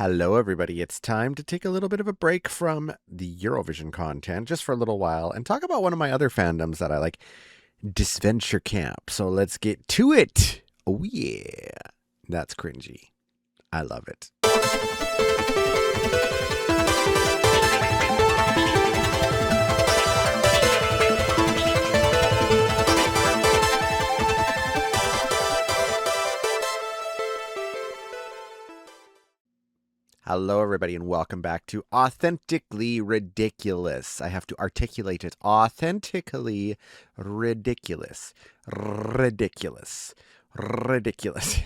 Hello, everybody. It's time to take a little bit of a break from the Eurovision content just for a little while and talk about one of my other fandoms that I like, Disventure Camp. So let's get to it. Oh, yeah. That's cringy. I love it. Hello, everybody, and welcome back to Authentically Ridiculous. I have to articulate it. Authentically ridiculous. Ridiculous. Ridiculous.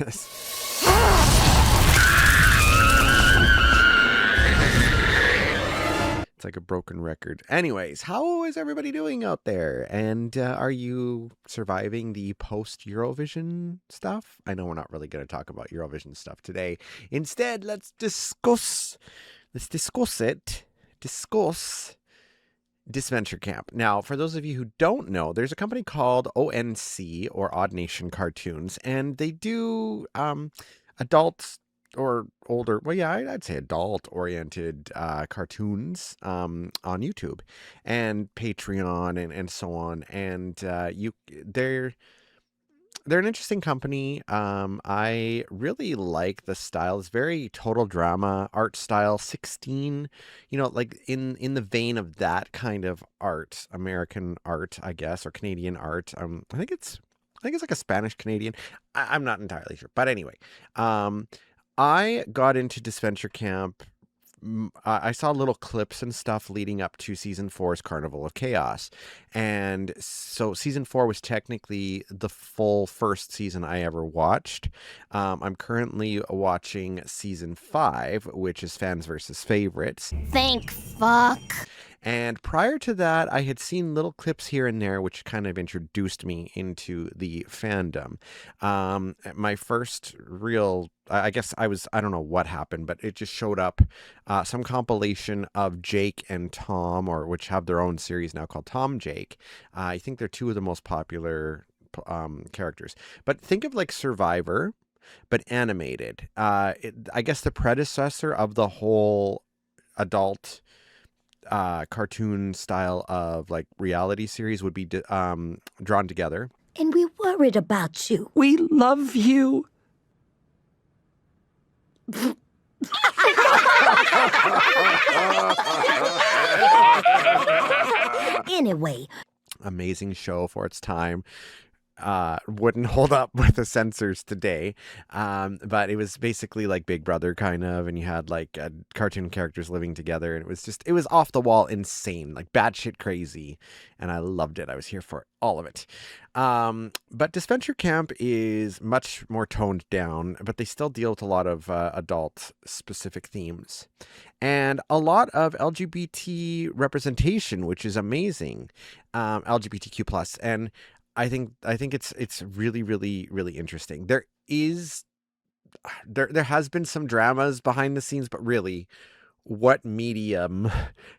It's like a broken record. Anyways, how is everybody doing out there? And are you surviving the post-Eurovision stuff? I know we're not really going to talk about Eurovision stuff today. Instead, let's discuss Disventure Camp. Now, for those of you who don't know, there's a company called ONC, or Odd Nation Cartoons, and they do adult or older, well, yeah, I'd say adult-oriented cartoons on YouTube and Patreon and so on. And they're an interesting company. I really like the style. It's very total drama art style, 16, like in the vein of that kind of art, American art, I guess, or Canadian art. I think it's like a Spanish Canadian. I'm not entirely sure, but anyway, I got into Disventure Camp. I saw little clips and stuff leading up to season 4's Carnival of Chaos. And so season 4 was technically the full first season I ever watched. I'm currently watching season 5, which is Fans versus Favorites. Thank fuck. And prior to that, I had seen little clips here and there, which kind of introduced me into the fandom. My first real, I guess I don't know what happened, but it just showed up, some compilation of Jake and Tom, which have their own series now called Tom Jake. I think they're two of the most popular characters. But think of like Survivor, but animated. I guess the predecessor of the whole adult cartoon style of like reality series would be drawn together. And we worried about you. We love you. Anyway. Amazing show for its time. Wouldn't hold up with the censors today, but it was basically like Big Brother kind of, and you had like cartoon characters living together, and it was off the wall insane, like batshit crazy, and I loved it. I was here for all of it. But Disventure Camp is much more toned down, but they still deal with a lot of adult specific themes and a lot of LGBT representation, which is amazing. LGBTQ plus, and I think it's really, really, really interesting. There has been some dramas behind the scenes, but really, what medium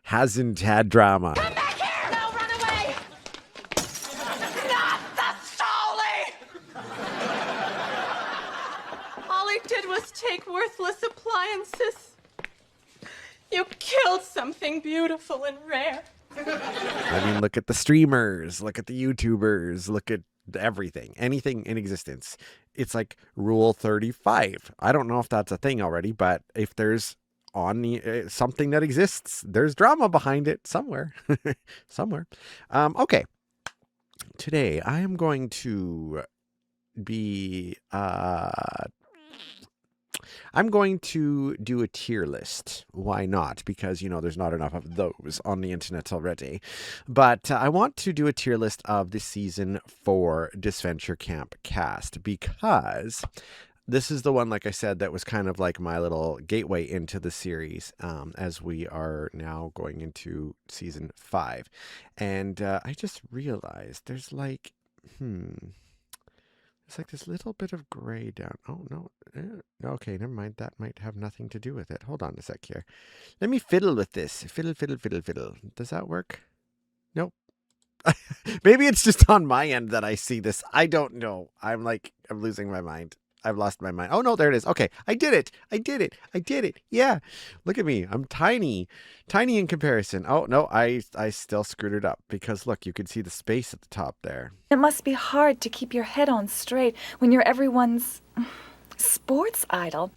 hasn't had drama? Come back here! No, run away! Not the Soli! All he did was take worthless appliances. You killed something beautiful and rare. I mean, look at the streamers, look at the YouTubers, look at everything, anything in existence. It's like Rule 35. I don't know if that's a thing already, but if there's something that exists, there's drama behind it somewhere. Somewhere. Okay. Today, I am going to be... I'm going to do a tier list. Why not? Because, there's not enough of those on the internet already. But I want to do a tier list of the season 4 Disventure Camp cast, because this is the one, like I said, that was kind of like my little gateway into the series, as we are now going into season 5. And I just realized there's like, it's like this little bit of gray down. Oh, no. Okay, never mind. That might have nothing to do with it. Hold on a sec here. Let me fiddle with this. Fiddle, fiddle, fiddle, fiddle. Does that work? Nope. Maybe it's just on my end that I see this. I don't know. I'm losing my mind. I've lost my mind. Oh no, there it is. Okay, I did it. Yeah, look at me. I'm tiny in comparison. Oh no, I still screwed it up because look, you can see the space at the top there. It must be hard to keep your head on straight when you're everyone's sports idol.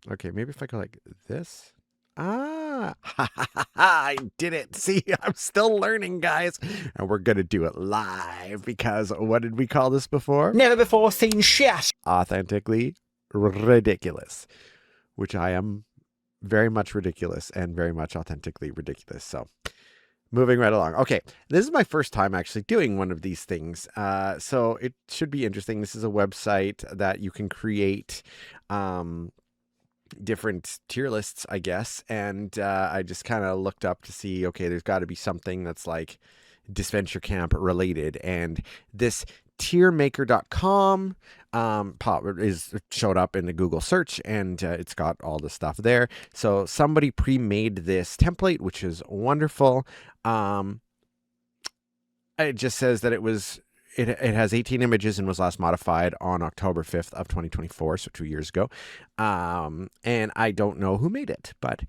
Okay, maybe if I go like this. Ah, I did it. See, I'm still learning, guys. And we're going to do it live because what did we call this before? Never before seen shit. Authentically ridiculous, which I am very much ridiculous and very much authentically ridiculous. So moving right along. Okay, this is my first time actually doing one of these things. So it should be interesting. This is a website that you can create different tier lists, I guess. And I just kind of looked up to see, okay, there's got to be something that's like Disventure Camp related. And this tiermaker.com showed up in the Google search, and it's got all the stuff there. So somebody pre-made this template, which is wonderful. It just says that it has 18 images and was last modified on October 5th of 2024, so 2 years ago. And I don't know who made it, but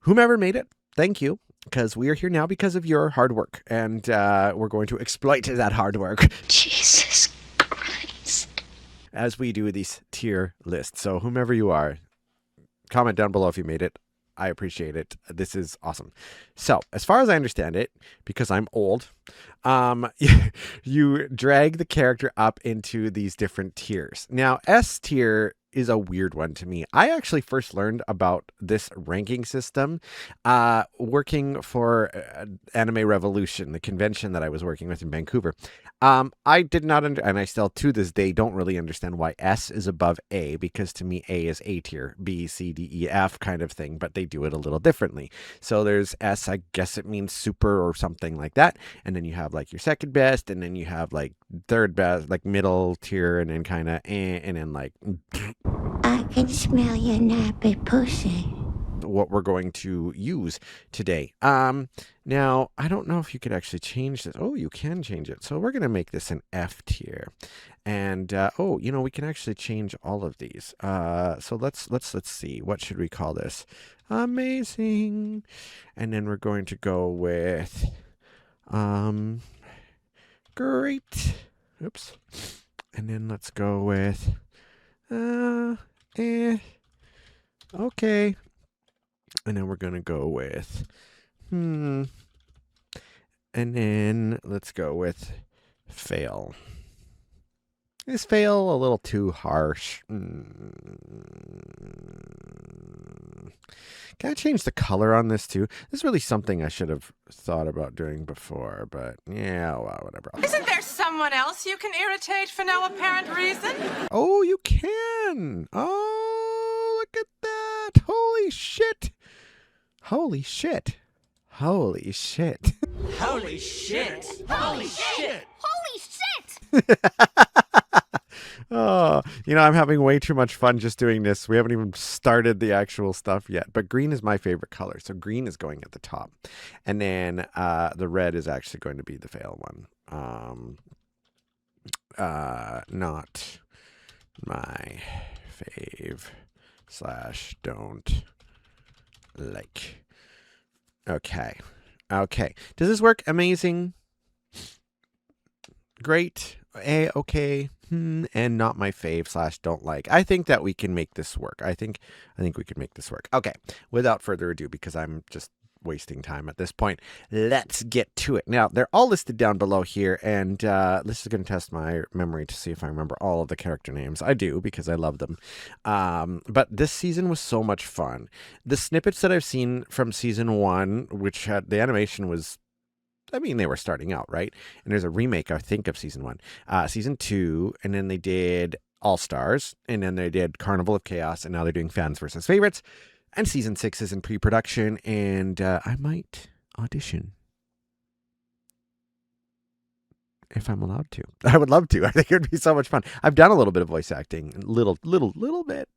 whomever made it, thank you, because we are here now because of your hard work, and we're going to exploit that hard work. Jesus Christ. As we do these tier lists. So whomever you are, comment down below if you made it. I appreciate it. This is awesome. So, as far as I understand it, because I'm old, you drag the character up into these different tiers. Now, S tier is a weird one to me. I actually first learned about this ranking system working for Anime Revolution, the convention that I was working with in Vancouver. I did not, and I still to this day don't really understand why S is above A, because to me A is A tier, B, C, D, E, F kind of thing, but they do it a little differently. So there's S, I guess it means super or something like that, and then you have like your second best, and then you have like third best, like middle tier, and then kind of and then like I can smell your nappy pussy. what we're going to use today. Now, I don't know if you could actually change this. Oh, you can change it. So we're going to make this an F tier. And, we can actually change all of these. So let's see. What should we call this? Amazing. And then we're going to go with, great. Oops. And then let's go with, okay. And then we're going to go with, and then let's go with fail. Is fail a little too harsh? Can I change the color on this too? This is really something I should have thought about doing before, but yeah, well, whatever. Isn't there someone else you can irritate for no apparent reason? Oh, you can. Oh, look at that. Holy shit. Holy shit. Holy shit. Holy shit. Holy shit. Holy shit! Oh, I'm having way too much fun just doing this. We haven't even started the actual stuff yet. But green is my favorite color. So green is going at the top. And then the red is actually going to be the fail one. Not my fave / don't like. Okay. Does this work? Amazing. Great. Okay. And not my fave / don't like. I think that we can make this work. I think we can make this work. Okay. Without further ado, because I'm just wasting time at this point, let's get to it. Now, they're all listed down below here, and this is going to test my memory to see if I remember all of the character names. I do, because I love them. But this season was so much fun. The snippets that I've seen from season 1, which had the animation was, they were starting out, right? And there's a remake, I think, of season 1. Season 2, and then they did All Stars, and then they did Carnival of Chaos, and now they're doing Fans versus Favorites. And season 6 is in pre-production, and I might audition. If I'm allowed to. I would love to. I think it would be so much fun. I've done a little bit of voice acting, little bit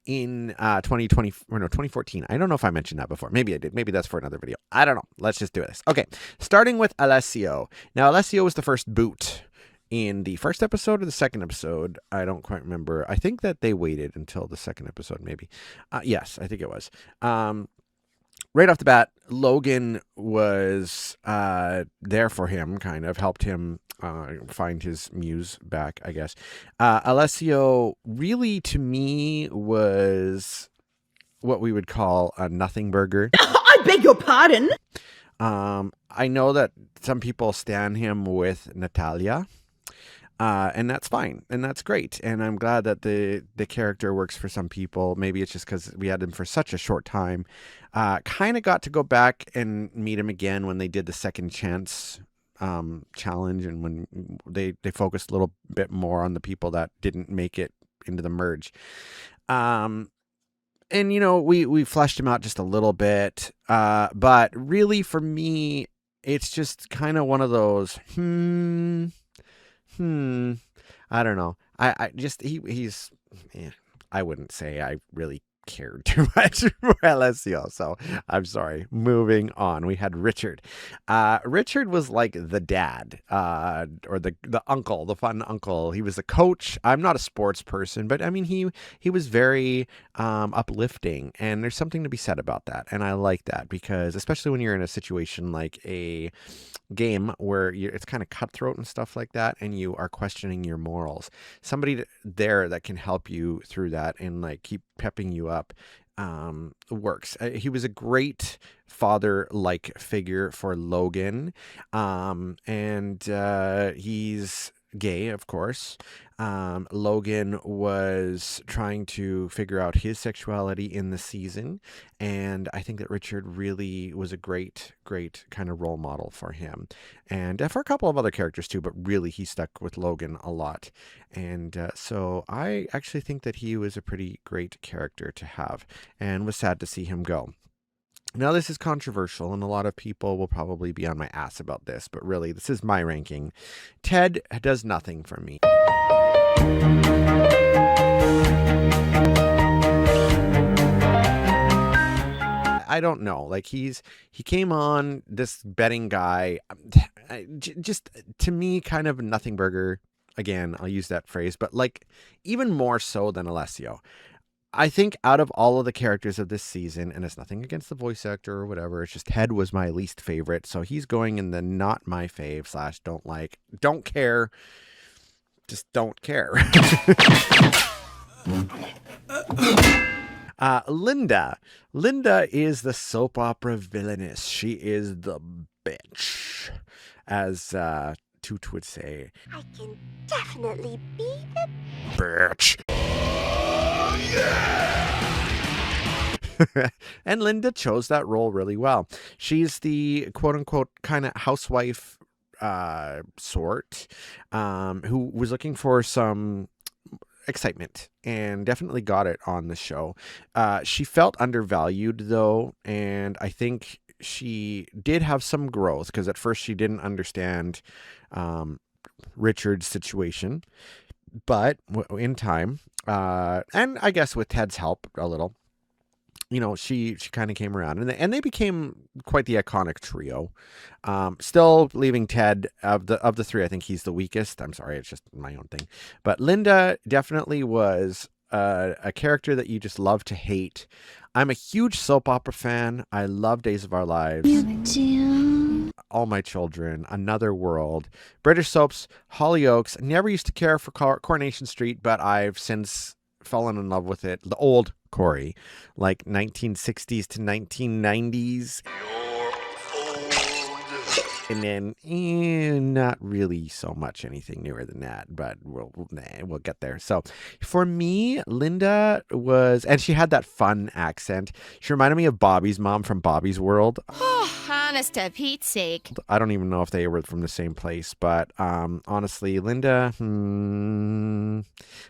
in 2014. I don't know if I mentioned that before. Maybe I did. Maybe that's for another video. I don't know. Let's just do this. Okay. Starting with Alessio. Now, Alessio was the first boot in the first episode or the second episode. I don't quite remember. I think that they waited until the second episode, maybe. Yes, I think it was. Right off the bat, Logan was there for him, kind of helped him find his muse back, I guess. Alessio really, to me, was what we would call a nothing burger. I beg your pardon? I know that some people stan him with Natalia. And that's fine. And that's great. And I'm glad that the character works for some people. Maybe it's just because we had him for such a short time. Kind of got to go back and meet him again when they did the second chance challenge, and when they focused a little bit more on the people that didn't make it into the merge. And, you know, we fleshed him out just a little bit. But really, for me, it's just kind of one of those, I don't know. I just, he's, I wouldn't say I really cared too much for Alessio, so I'm sorry. Moving on, we had Richard. Richard was like the dad, or the uncle, the fun uncle. He was a coach. I'm not a sports person, but I mean, he was very uplifting, and there's something to be said about that. And I like that, because especially when you're in a situation like a game where it's kind of cutthroat and stuff like that, and you are questioning your morals, somebody there that can help you through that and like keep pepping you up works. He was a great father-like figure for Logan, and he's gay, of course. Logan was trying to figure out his sexuality in the season, and I think that Richard really was a great kind of role model for him, and for a couple of other characters too, but really he stuck with Logan a lot. And so I actually think that he was a pretty great character to have, and was sad to see him go. Now, this is controversial, and a lot of people will probably be on my ass about this, but really, this is my ranking. Ted does nothing for me. I don't know. Like, he came on, this betting guy, just to me, kind of nothing burger. Again, I'll use that phrase, but like even more so than Alessio. I think out of all of the characters of this season, and it's nothing against the voice actor or whatever, it's just Ted was my least favorite. So he's going in the not my fave / don't like, don't care, just don't care. Linda is the soap opera villainess. She is the bitch, as Toot would say. I can definitely be the Bitch. And Linda chose that role really well. She's the quote-unquote kind of housewife sort, who was looking for some excitement, and definitely got it on the show. She felt undervalued though, and I think she did have some growth, because at first she didn't understand Richard's situation, but in time, and I guess with Ted's help a little, you know, she kind of came around, and they became quite the iconic trio. Still leaving Ted, of the three, I think he's the weakest. I'm sorry, it's just my own thing. But Linda definitely was a character that you just love to hate. I'm a huge soap opera fan. I love Days of Our Lives. You do? All My Children, Another World, British soaps, Hollyoaks. Never used to care for Coronation Street, but I've since fallen in love with it. The old Corey, like 1960s to 1990s. And then not really so much anything newer than that, but we'll get there. So for me, Linda was, and she had that fun accent. She reminded me of Bobby's mom from Bobby's World. Honest to Pete's sake. I don't even know if they were from the same place, but honestly, Linda, I'm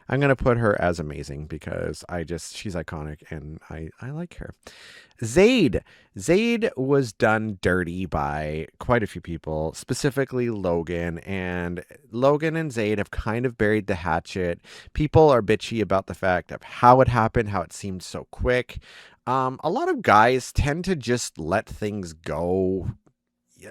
going to put her as amazing, because she's iconic, and I like her. Zayd was done dirty by quite a few people, specifically Logan, and Logan and Zayd have kind of buried the hatchet. People are bitchy about the fact of how it happened, how it seemed so quick. A lot of guys tend to just let things go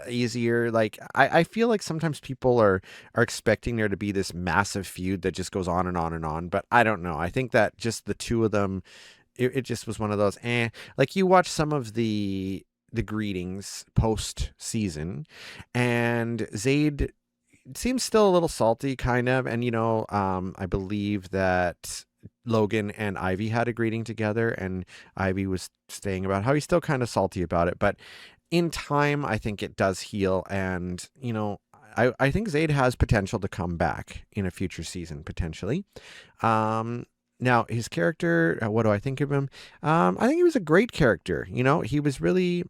easier. Like I feel like sometimes people are expecting there to be this massive feud that just goes on and on and on, but I don't know. I think that just the two of them, it just was one of those like you watch some of the greetings post season, and Zayd seems still a little salty, kind of. And I believe that Logan and Ivy had a greeting together, and Ivy was saying about how he's still kind of salty about it, but in time I think it does heal. And I think Zayd has potential to come back in a future season, potentially. Now his character, what do I think of him? I think he was a great character. He was really,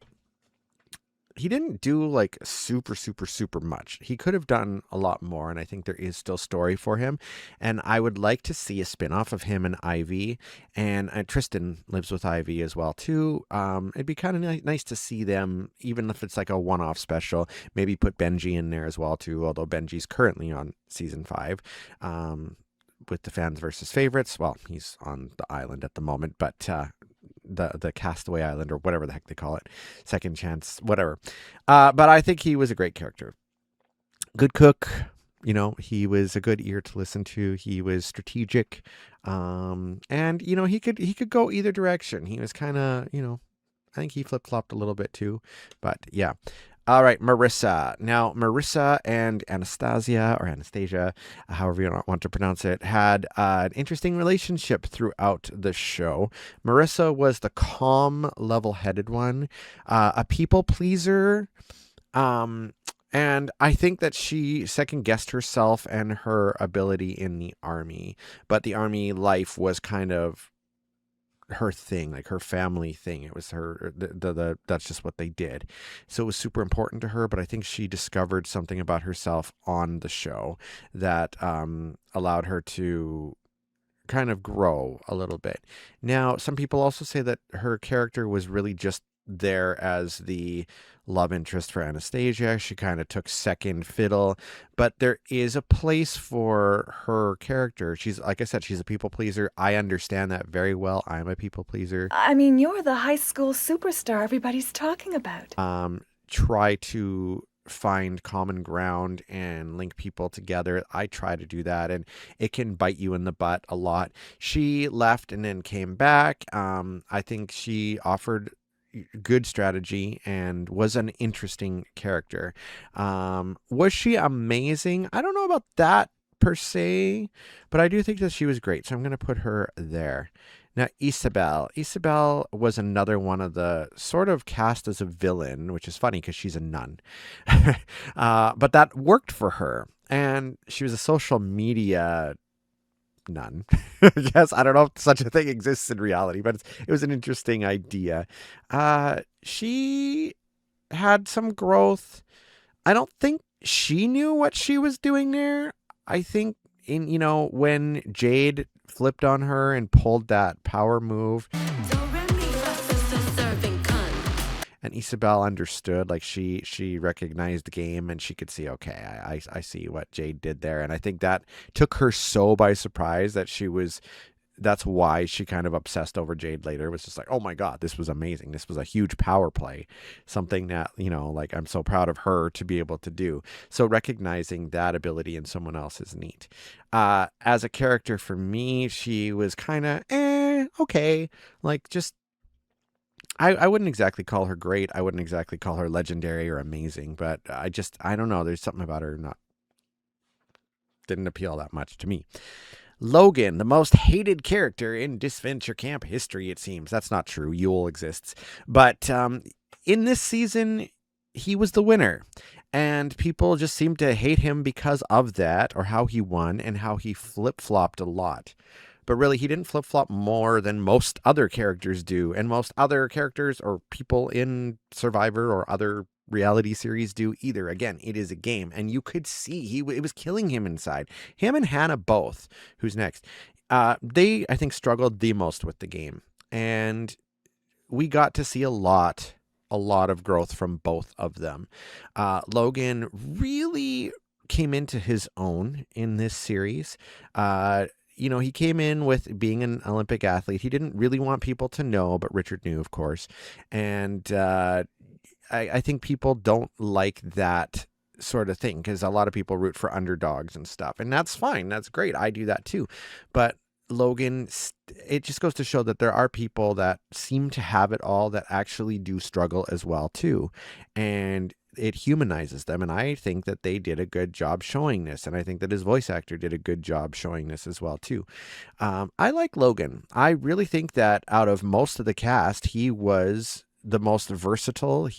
he didn't do like super, super, super much. He could have done a lot more, and I think there is still story for him. And I would like to see a spin-off of him and Ivy, and Tristan lives with Ivy as well too. It'd be kind of nice to see them, even if it's like a one-off special. Maybe put Benji in there as well too, although Benji's currently on season 5. With the fans versus favorites. Well, he's on the island at the moment, but the Castaway Island, or whatever the heck they call it, second chance, whatever. But I think he was a great character. Good cook. He was a good ear to listen to. He was strategic, and he could go either direction. He was kind of, I think he flip flopped a little bit too, but yeah. All right, Marissa. Now, Marissa and Anastasia, however you want to pronounce it, had an interesting relationship throughout the show. Marissa was the calm, level-headed one, a people pleaser, and I think that she second-guessed herself and her ability in the army, but the army life was kind of her thing, like her family thing. It was her, that's just what they did. So it was super important to her, but I think she discovered something about herself on the show that allowed her to kind of grow a little bit. Now, some people also say that her character was really just there as the love interest for Anastasia. She kind of took second fiddle, but there is a place for her character. She's, like I said, she's a people pleaser. I understand that very well. I'm a people pleaser. I mean, you're the high school superstar everybody's talking about. Try to find common ground and link people together. I try to do that, and it can bite you in the butt a lot. She left and then came back. I think she offered good strategy and was an interesting character. Was she amazing? I don't know about that per se, but I do think that she was great, so I'm going to put her there. Now, Isabel was another one of the sort of cast as a villain, which is funny because she's a nun. But that worked for her, and she was a social media nun. Yes, I don't know if such a thing exists in reality, but it was an interesting idea. She had some growth. I don't think she knew what she was doing there. I think when Jade flipped on her and pulled that power move, and Isabel understood, like she recognized the game, and she could see, okay, I see what Jade did there. And I think that took her so by surprise that that's why she kind of obsessed over Jade later. It was just like, oh my God, this was amazing. This was a huge power play. Something that, like, I'm so proud of her to be able to do. So recognizing that ability in someone else is neat. As a character for me, she was kind of, okay. Like, just, I wouldn't exactly call her great. I wouldn't exactly call her legendary or amazing, but I don't know. There's something about her didn't appeal that much to me. Logan, the most hated character in Disventure Camp history, it seems. That's not true. Yule exists. But in this season, he was the winner. And people just seemed to hate him because of that, or how he won and how he flip-flopped a lot. But really, he didn't flip-flop more than most other characters do. And most other characters or people in Survivor or other reality series do either. Again, it is a game. And you could see it was killing him inside. Him and Hannah both. Who's next? They, I think, struggled the most with the game. And we got to see a lot of growth from both of them. Logan really came into his own in this series. He came in with being an Olympic athlete. He didn't really want people to know, but Richard knew, of course. And I think people don't like that sort of thing because a lot of people root for underdogs and stuff, and that's fine. That's great. I do that too. But Logan, it just goes to show that there are people that seem to have it all that actually do struggle as well too. And it humanizes them. And I think that they did a good job showing this. And I think that his voice actor did a good job showing this as well too. I like Logan. I really think that out of most of the cast, he was the most versatile.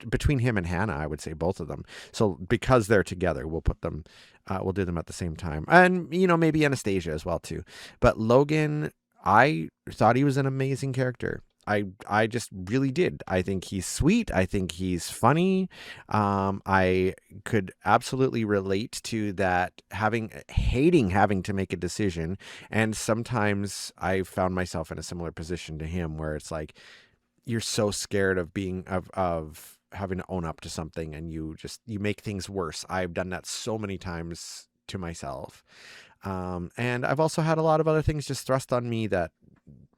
Between him and Hannah, I would say both of them. So because they're together, we'll put them, we'll do them at the same time. And, maybe Anastasia as well too. But Logan, I thought he was an amazing character. I just really did. I think he's sweet. I think he's funny. I could absolutely relate to that, hating having to make a decision. And sometimes I found myself in a similar position to him where it's like, you're so scared of of having to own up to something, and you make things worse. I've done that so many times to myself. And I've also had a lot of other things just thrust on me that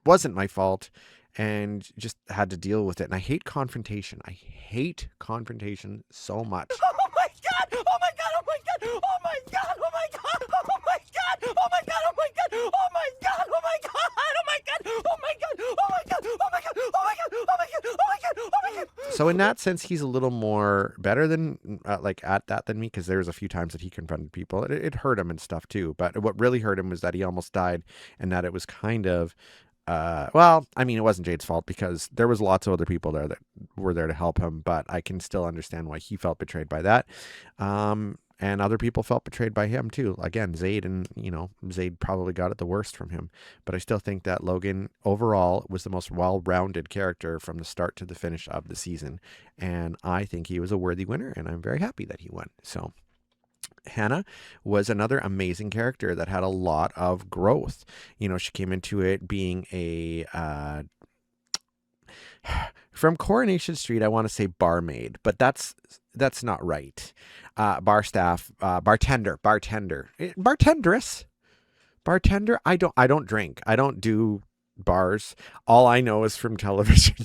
wasn't my fault, and just had to deal with it. And I hate confrontation. I hate confrontation so much. Oh my god! Oh my god! Oh my god! Oh my god! Oh my god! Oh my god! Oh my god! Oh my god! Oh my god! Oh my god! Oh my god! Oh my god! Oh my god! Oh my god! Oh my god! Oh my god! Oh my god! Oh my god! So in that sense, he's a little more better than at that than me, because there was a few times that he confronted people. It hurt him and stuff too. But what really hurt him was that he almost died, and that it was kind of it wasn't Jade's fault because there was lots of other people there that were there to help him, but I can still understand why he felt betrayed by that. And other people felt betrayed by him too. Again, Zayd Zayd probably got it the worst from him, but I still think that Logan overall was the most well-rounded character from the start to the finish of the season. And I think he was a worthy winner, and I'm very happy that he won. So Hannah was another amazing character that had a lot of growth. She came into it being from Coronation Street, I want to say barmaid, but that's not right. Bar staff, bartendress, bartender. I don't drink. I don't do bars. All I know is from television.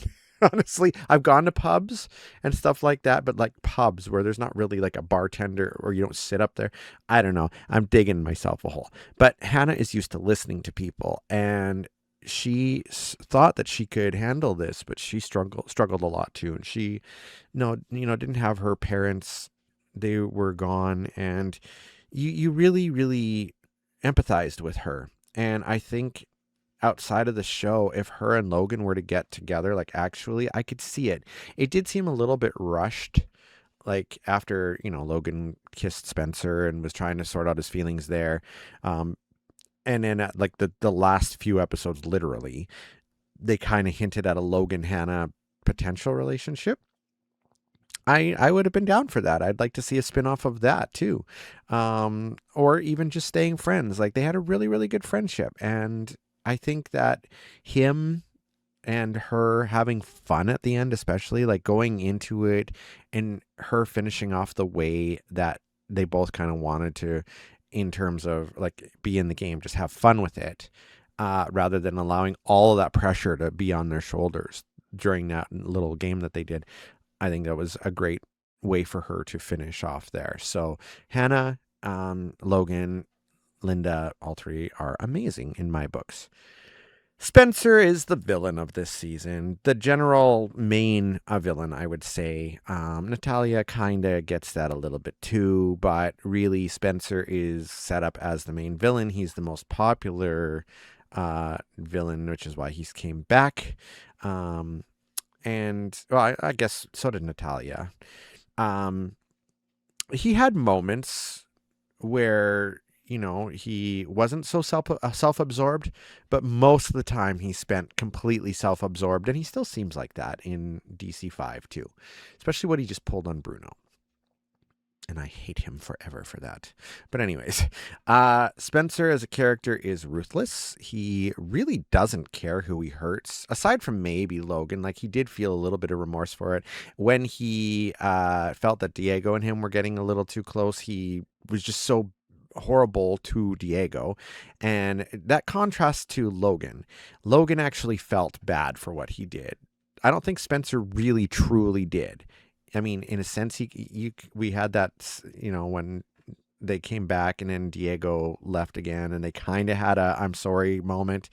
Honestly, I've gone to pubs and stuff like that, but like pubs where there's not really like a bartender or you don't sit up there. I don't know. I'm digging myself a hole. But Hannah is used to listening to people, and she thought that she could handle this, but she struggled a lot too. And she, didn't have her parents. They were gone, and you really, really empathized with her. And I think outside of the show, if her and Logan were to get together, like actually, I could see it. It did seem a little bit rushed, like after, Logan kissed Spencer and was trying to sort out his feelings there. And then at like the last few episodes, literally, they kind of hinted at a Logan-Hannah potential relationship. I would have been down for that. I'd like to see a spinoff of that too. Or even just staying friends. Like they had a really, really good friendship. And I think that him and her having fun at the end, especially like going into it and her finishing off the way that they both kind of wanted to, in terms of like be in the game, just have fun with it, rather than allowing all of that pressure to be on their shoulders during that little game that they did. I think that was a great way for her to finish off there. So Hannah, Logan, Linda, all three are amazing in my books. Spencer is the villain of this season, the general main villain, I would say. Natalia kind of gets that a little bit too, but really Spencer is set up as the main villain. He's the most popular villain, which is why he came back. I guess so did Natalia. He had moments where he wasn't so self-absorbed, but most of the time he spent completely self-absorbed, and he still seems like that in DC5 too, especially what he just pulled on Bruno. And I hate him forever for that. But anyways, Spencer as a character is ruthless. He really doesn't care who he hurts, aside from maybe Logan. Like he did feel a little bit of remorse for it when he felt that Diego and him were getting a little too close. He was just so horrible to Diego, and that contrasts to Logan. Logan actually felt bad for what he did. I don't think Spencer really truly did. I mean, in a sense, we had that, when they came back and then Diego left again and they kind of had a I'm sorry moment.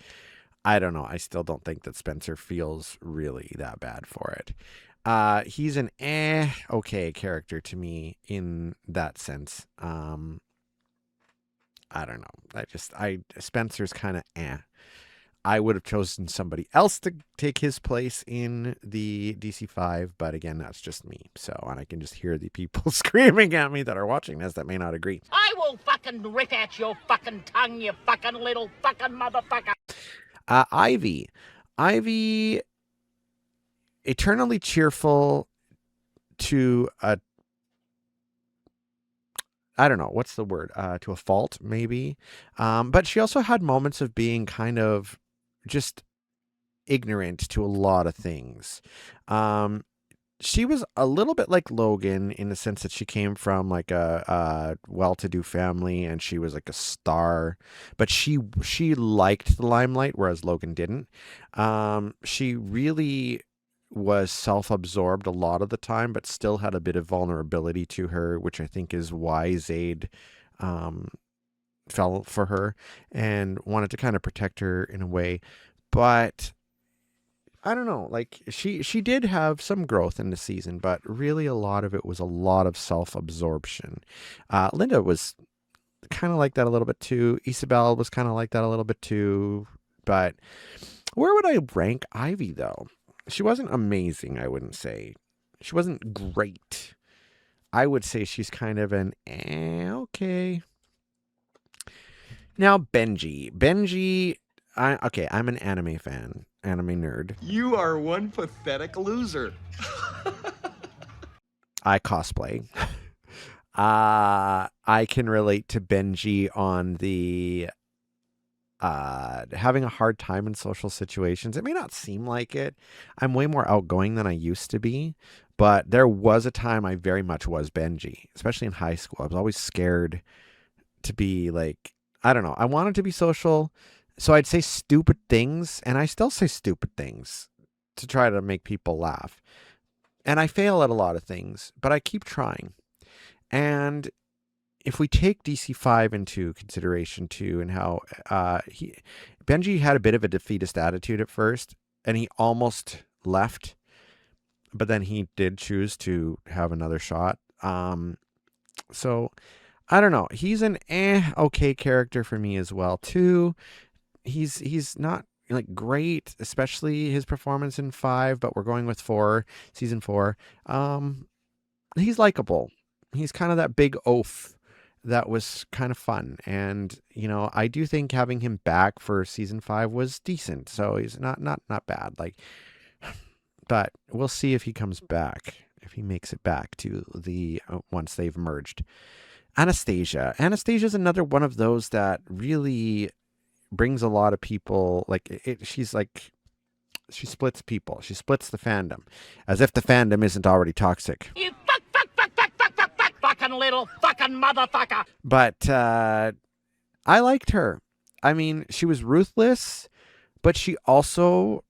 I don't know. I still don't think that Spencer feels really that bad for it. He's an okay character to me in that sense. I don't know. Spencer's kind of I would have chosen somebody else to take his place in the DC5, but again, that's just me. So, and I can just hear the people screaming at me that are watching this that may not agree. I will fucking rip out your fucking tongue, you fucking little fucking motherfucker. Ivy, eternally cheerful to I don't know, what's the word? To a fault, maybe. But she also had moments of being kind of just ignorant to a lot of things. She was a little bit like Logan in the sense that she came from like a well-to-do family and she was like a star, but she liked the limelight, whereas Logan didn't. She really was self-absorbed a lot of the time, but still had a bit of vulnerability to her, which I think is why Zayd fell for her and wanted to kind of protect her in a way. But I don't know, like she did have some growth in the season, but really a lot of it was a lot of self-absorption. Linda was kind of like that a little bit too. Isabel was kind of like that a little bit too. But where would I rank Ivy though? She wasn't amazing, I wouldn't say. She wasn't great. I would say she's kind of an okay. Now Benji, I'm an anime fan, anime nerd. You are one pathetic loser. I cosplay. I can relate to Benji on the having a hard time in social situations. It may not seem like it. I'm way more outgoing than I used to be, but there was a time I very much was Benji, especially in high school. I was always scared to be like, I don't know. I wanted to be social, so I'd say stupid things, and I still say stupid things to try to make people laugh. And I fail at a lot of things, but I keep trying. And if we take DC5 into consideration too, and how Benji had a bit of a defeatist attitude at first, and he almost left, but then he did choose to have another shot. So I don't know. He's an okay character for me as well too. He's not like great, especially his performance in 5, but we're going with 4, season 4. He's likable. He's kind of that big oaf that was kind of fun. And, I do think having him back for season 5 was decent. So he's not bad. But we'll see if he comes back, if he makes it back to the once they've merged. Anastasia is another one of those that really brings a lot of people. She splits people. She splits the fandom, as if the fandom isn't already toxic. You fucking little fucking motherfucker. But I liked her. I mean, she was ruthless, but she also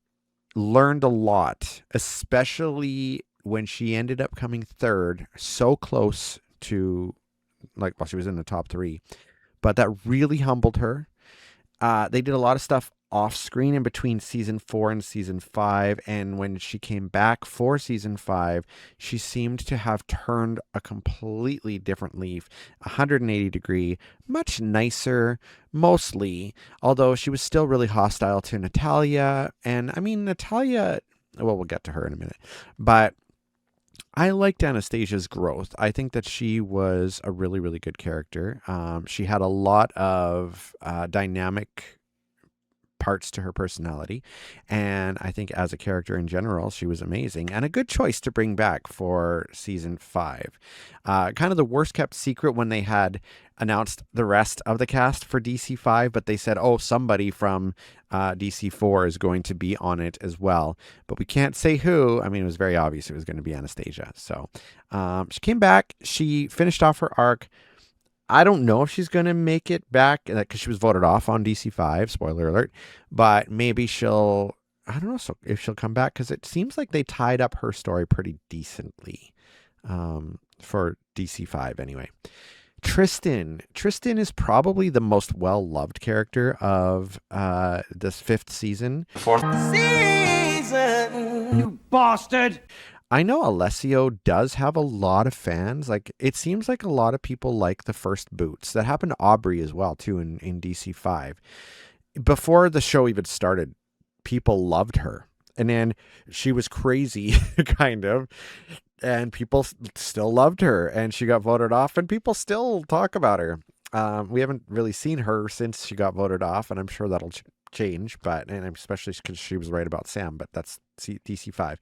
learned a lot, especially when she ended up coming third, so close to, she was in the top 3. But that really humbled her. They did a lot of stuff off screen in between season 4 and season 5, and when she came back for season 5, she seemed to have turned a completely different leaf, 180 degree, much nicer, mostly, although she was still really hostile to Natalia. And I mean, Natalia, well, we'll get to her in a minute, but I liked Anastasia's growth. I think that she was a really, really good character. She had a lot of dynamic parts to her personality, and I think as a character in general, she was amazing and a good choice to bring back for season 5. Kind of the worst kept secret when they had announced the rest of the cast for DC5, but they said, somebody from DC4 is going to be on it as well, but we can't say who. I mean, it was very obvious it was going to be Anastasia. So she came back, she finished off her arc. I don't know if she's going to make it back because she was voted off on DC5, spoiler alert, but maybe she'll I don't know if she'll come back, because it seems like they tied up her story pretty decently, for DC5 anyway. Tristan is probably the most well-loved character of this 5th season. You bastard! I know Alessio does have a lot of fans. Like, it seems like a lot of people like the first Boots. That happened to Aubrey as well, too, in DC5. Before the show even started, people loved her. And then she was crazy, kind of. And people still loved her. And she got voted off, and people still talk about her. We haven't really seen her since she got voted off, and I'm sure that'll change. And especially because she was right about Sam, but that's DC5.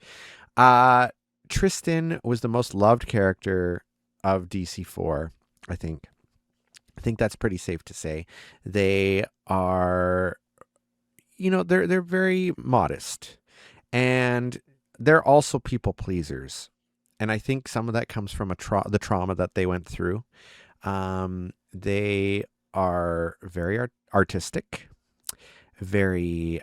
Tristan was the most loved character of DC4, I think. I think that's pretty safe to say. They are, they're very modest, and they're also people pleasers. And I think some of that comes from the trauma that they went through. They are very artistic, very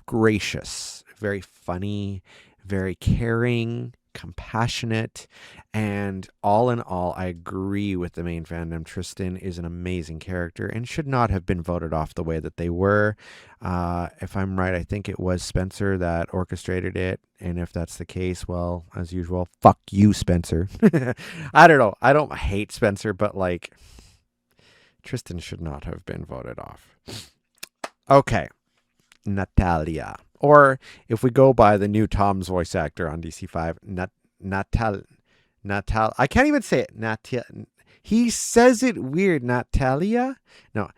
gracious, very funny, very caring, compassionate, and all in all, I agree with the main fandom. Tristan is an amazing character and should not have been voted off the way that they were. If I'm right, I think it was Spencer that orchestrated it, and if that's the case, well, as usual, fuck you, Spencer. I don't know. I don't hate Spencer, but like, Tristan should not have been voted off. Okay, Natalia. Or if we go by the new Tom's voice actor on DC5, Natal. I can't even say it. He says it weird. Natalia? No,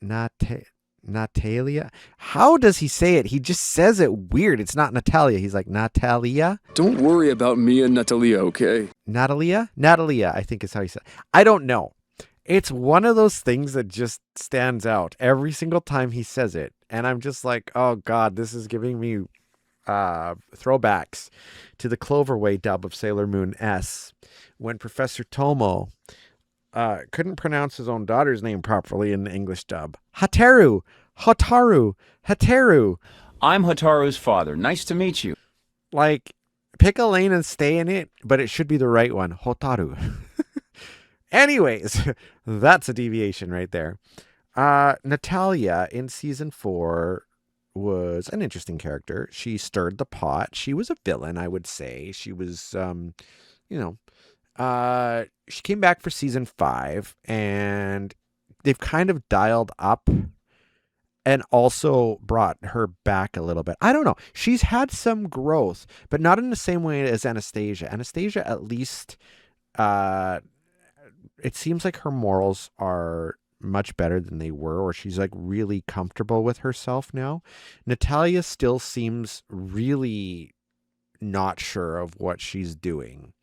Natalia. How does he say it? He just says it weird. It's not Natalia. He's like Natalia. Don't worry about me and Natalia, okay? Natalia, I think is how he said it. I don't know. It's one of those things that just stands out every single time he says it. And I'm just like, oh God, this is giving me throwbacks to the Cloverway dub of Sailor Moon S, when Professor Tomo couldn't pronounce his own daughter's name properly in the English dub. Hotaru. I'm Hotaru's father. Nice to meet you. Like, pick a lane and stay in it, but it should be the right one. Hotaru. Anyways, that's a deviation right there. Natalia in season 4 was an interesting character. She stirred the pot. She was a villain, I would say. She was, she came back for season 5, and they've kind of dialed up and also brought her back a little bit. I don't know. She's had some growth, but not in the same way as Anastasia. Anastasia, at least, it seems like her morals are much better than they were, or she's like really comfortable with herself now. Natalia still seems really not sure of what she's doing.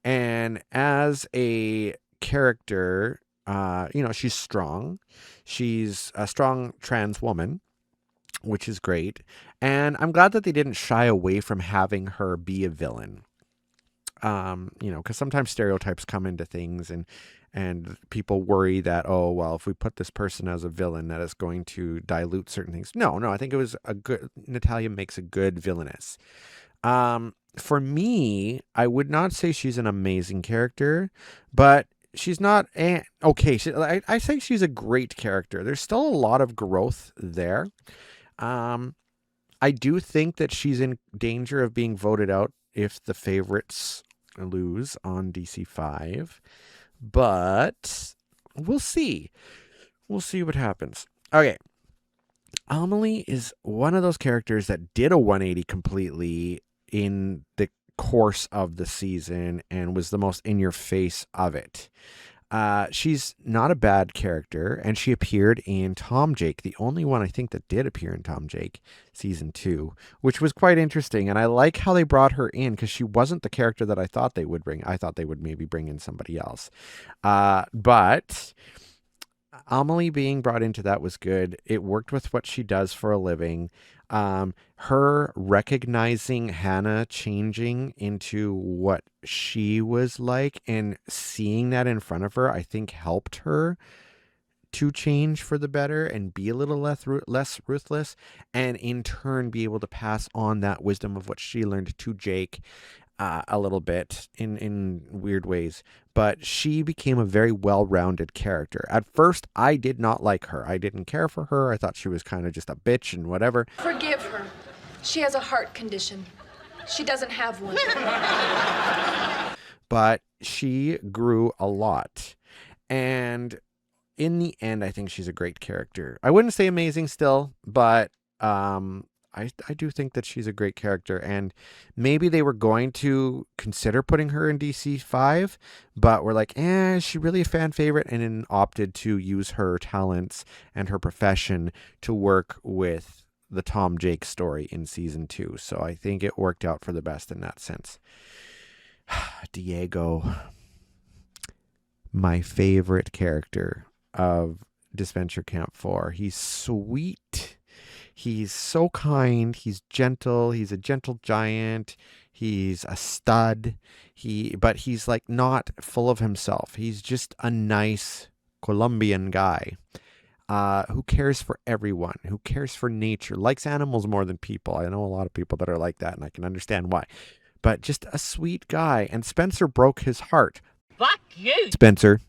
And as a character, she's strong. She's a strong trans woman, which is great. And I'm glad that they didn't shy away from having her be a villain. Because sometimes stereotypes come into things, and people worry that, oh, well, if we put this person as a villain, that is going to dilute certain things. No, I think it was Natalia makes a good villainess. For me, I would not say she's an amazing character, but she's not okay. I say she's a great character. There's still a lot of growth there. I do think that she's in danger of being voted out if the favorites lose on DC5, but we'll see. We'll see what happens. Okay. Amelie is one of those characters that did a 180 completely in the course of the season and was the most in your face of it. She's not a bad character, and she appeared in Tom Jake, the only one I think that did appear in Tom Jake season 2, which was quite interesting. And I like how they brought her in, because she wasn't the character that I thought they would bring. I thought they would maybe bring in somebody else. But Amelie being brought into that was good. It worked with what she does for a living. Her recognizing Hannah changing into what she was like and seeing that in front of her, I think helped her to change for the better and be a little less ruthless, and in turn be able to pass on that wisdom of what she learned to Jake a little bit in weird ways. But she became a very well-rounded character. At first, I did not like her. I didn't care for her. I thought she was kind of just a bitch and whatever. Forgive her. She has a heart condition. She doesn't have one. But she grew a lot. And in the end, I think she's a great character. I wouldn't say amazing still, but I do think that she's a great character. And maybe they were going to consider putting her in DC5, but were like, is she really a fan favorite? And then opted to use her talents and her profession to work with the Tom Jake story in season 2. So I think it worked out for the best in that sense. Diego, my favorite character of Disventure Camp 4. He's sweet. He's so kind. He's gentle. He's a gentle giant. He's a stud. But he's like not full of himself. He's just a nice Colombian guy who cares for everyone, who cares for nature, likes animals more than people. I know a lot of people that are like that, and I can understand why. But just a sweet guy. And Spencer broke his heart. Fuck you, Spencer.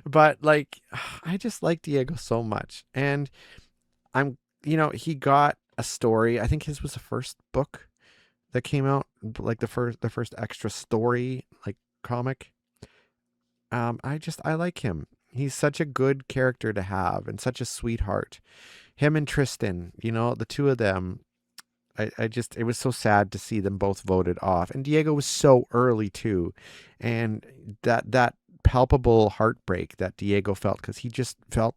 But like, I just like Diego so much. And he got a story. I think his was the first book that came out, like the first extra story, like comic. I like him. He's such a good character to have and such a sweetheart. Him and Tristan, the two of them, it was so sad to see them both voted off. And Diego was so early too. And that palpable heartbreak that Diego felt, because he just felt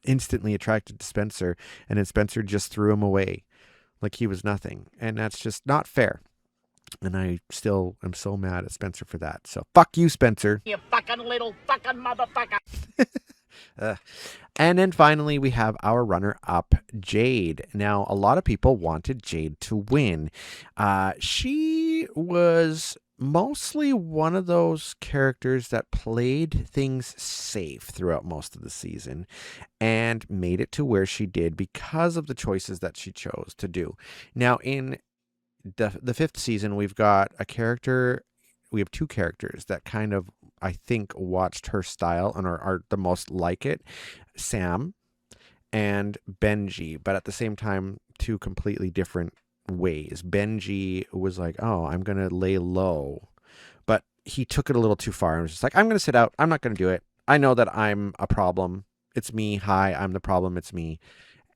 instantly attracted to Spencer, and then Spencer just threw him away like he was nothing. And that's just not fair. And I still am so mad at Spencer for that. So fuck you, Spencer. you fucking little fucking motherfucker. And then finally, we have our runner-up, Jade. Now, a lot of people wanted Jade to win. She was mostly one of those characters that played things safe throughout most of the season and made it to where she did because of the choices that she chose to do. Now, in the fifth season, we have two characters that kind of, I think, watched her style and are the most like it. Sam and Benji, but at the same time, two completely different ways. Benji was like, oh, I'm going to lay low, but he took it a little too far and was just like, I'm going to sit out. I'm not going to do it. I know that I'm a problem. It's me. Hi, I'm the problem. It's me.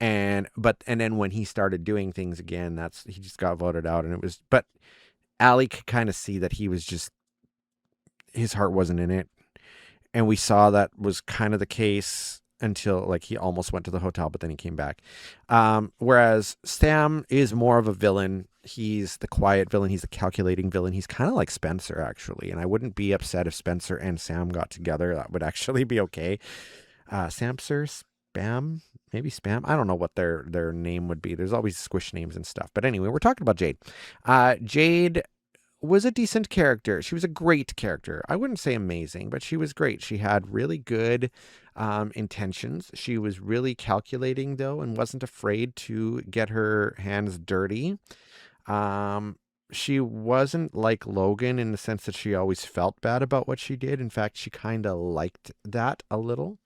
And then when he started doing things again, he just got voted out. But Allie could kind of see that his heart wasn't in it. And we saw that was kind of the case until like he almost went to the hotel, but then he came back. Whereas Sam is more of a villain. He's the quiet villain. He's the calculating villain. He's kind of like Spencer, actually. And I wouldn't be upset if Spencer and Sam got together. That would actually be okay. Samser, Spam, maybe Spam. I don't know what their name would be. There's always squish names and stuff. But anyway, we're talking about Jade. Jade was a decent character. She was a great character. I wouldn't say amazing, but she was great. She had really good intentions. She was really calculating, though, and wasn't afraid to get her hands dirty. She wasn't like Logan in the sense that she always felt bad about what she did. In fact, she kind of liked that a little.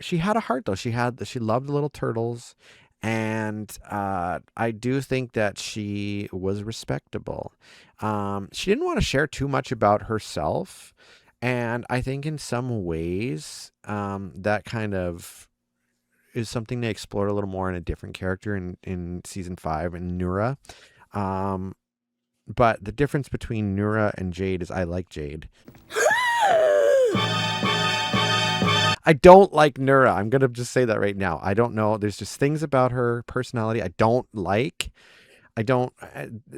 She had a heart, though. She loved the little turtles. And I do think that she was respectable. She didn't want to share too much about herself. And I think in some ways that kind of is something they explored a little more in a different character in season 5 in Nura. But the difference between Nura and Jade is I like Jade. I don't like Nura. I'm going to just say that right now. I don't know. There's just things about her personality I don't like.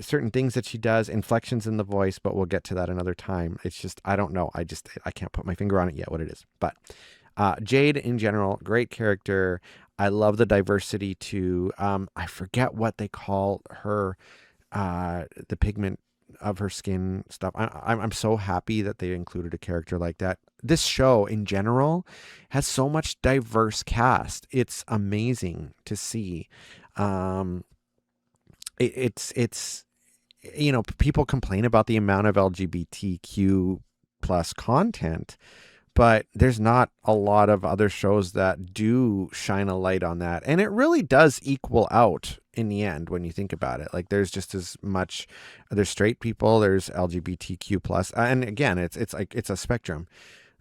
Certain things that she does, inflections in the voice, but we'll get to that another time. It's just, I don't know. I can't put my finger on it yet what it is. But Jade in general, great character. I love the diversity too. I forget what they call her, the pigment of her skin stuff. I'm so happy that they included a character like that. This show in general has so much diverse cast. It's amazing to see. It's people complain about the amount of LGBTQ plus content, but there's not a lot of other shows that do shine a light on that. And it really does equal out in the end when you think about it. Like there's just as much, there's straight people, there's LGBTQ plus, and again, it's like, it's a spectrum.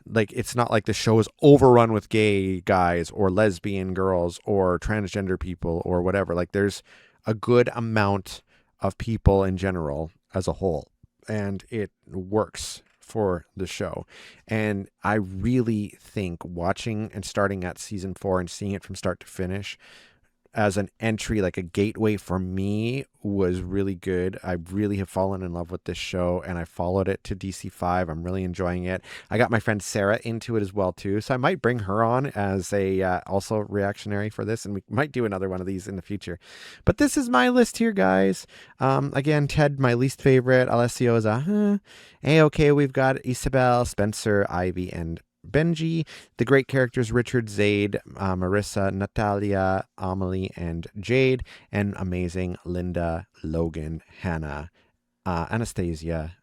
Like, it's not like the show is overrun with gay guys or lesbian girls or transgender people or whatever. Like there's a good amount of people in general as a whole, and it works for the show. And I really think watching and starting at season 4 and seeing it from start to finish as an entry, like a gateway for me, was really good. I really have fallen in love with this show, and I followed it to DC5. I'm really enjoying it. I got my friend Sarah into it as well too, so I might bring her on as a also reactionary for this, and we might do another one of these in the future. But this is my list here, guys. Again, Ted, my least favorite. Alessio is A-okay. We've got Isabel, Spencer, Ivy, and Benji. The great characters: Richard, Zaid, Marissa, Natalia, Amelie, and Jade. And amazing Linda, Logan, Hannah, Anastasia,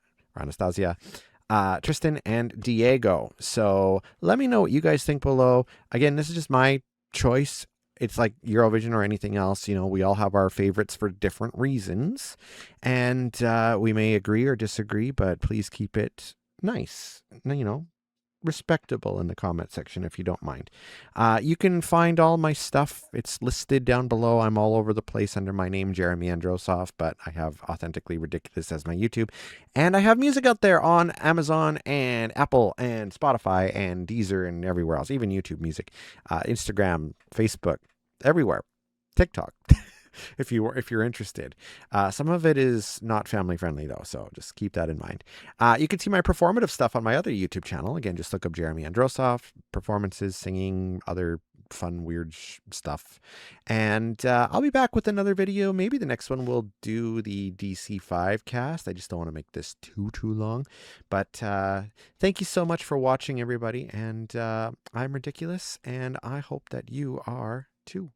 Tristan, and Diego. So let me know what you guys think below. Again, this is just my choice. It's like Eurovision or anything else. We all have our favorites for different reasons, and we may agree or disagree, but please keep it nice, respectable in the comment section if you don't mind. You can find all my stuff. It's listed down below. I'm all over the place under my name, Jeremy Androsov, but I have Authentically Ridiculous as my YouTube. And I have music out there on Amazon and Apple and Spotify and Deezer and everywhere else, even YouTube music, Instagram, Facebook, everywhere, TikTok. If you're interested. Some of it is not family friendly though, so just keep that in mind. You can see my performative stuff on my other YouTube channel. Again, just look up Jeremy Androsov, performances, singing, other fun, weird stuff. And I'll be back with another video. Maybe the next one will do the DC5 cast. I just don't want to make this too long. But thank you so much for watching, everybody. And I'm ridiculous, and I hope that you are too.